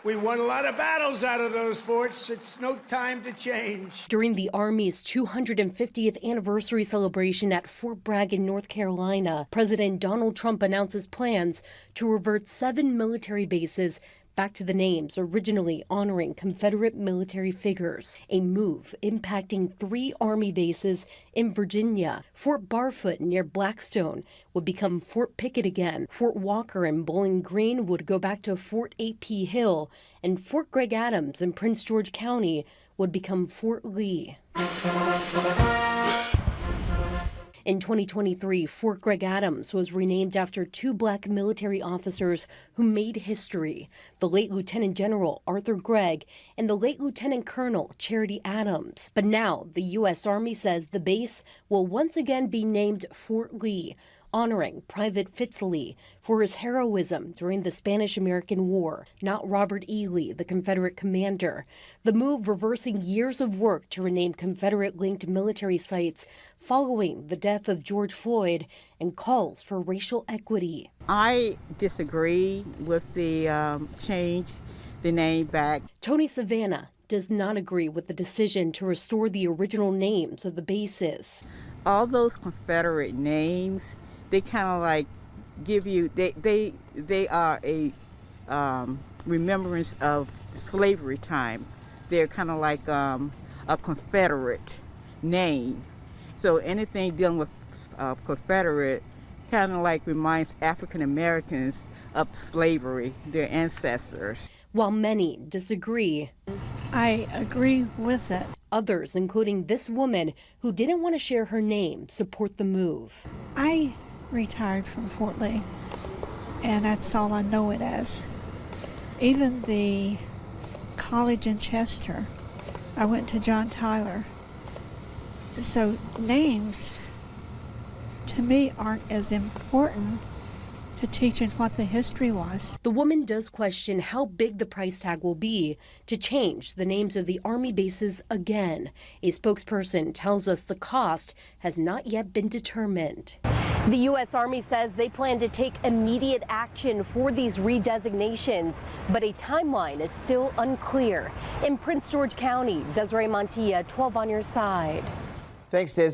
We won a lot of battles out of those forts. It's no time to change. During the Army's 250th anniversary celebration at Fort Bragg in North Carolina, President Donald Trump announces plans to revert 7 military bases back to the names originally honoring Confederate military figures, a move impacting 3 Army bases in Virginia. Fort Barfoot near Blackstone would become Fort Pickett again. Fort Walker and Bowling Green would go back to Fort A.P. Hill, and Fort Gregg Adams in Prince George County would become Fort Lee. In 2023, Fort Gregg Adams was renamed after 2 black military officers who made history, the late Lieutenant General Arthur Gregg and the late Lieutenant Colonel Charity Adams. But now the U.S. Army says the base will once again be named Fort Lee, honoring Private Fitz Lee for his heroism during the Spanish-American War, not Robert E. Lee, the Confederate commander. The move reversing years of work to rename Confederate-linked military sites following the death of George Floyd and calls for racial equity. I disagree with the change the name back. Tony Savannah does not agree with the decision to restore the original names of the bases. All those Confederate names, they kind of like give you, they are a remembrance of slavery time. They're kind of like a Confederate name. So anything dealing with Confederate kind of like reminds African Americans of slavery, their ancestors. While many disagree, I agree with it. Others, including this woman who didn't want to share her name, support the move. I retired from Fort Lee, and that's all I know it as. Even the college in Chester, I went to John Tyler. So names, to me, aren't as important to teaching what the history was. The woman does question how big the price tag will be to change the names of the Army bases again. A spokesperson tells us the cost has not yet been determined. The U.S. Army says they plan to take immediate action for these redesignations, but a timeline is still unclear. In Prince George County, Desiree Montilla, 12 on your side. Thanks, Des.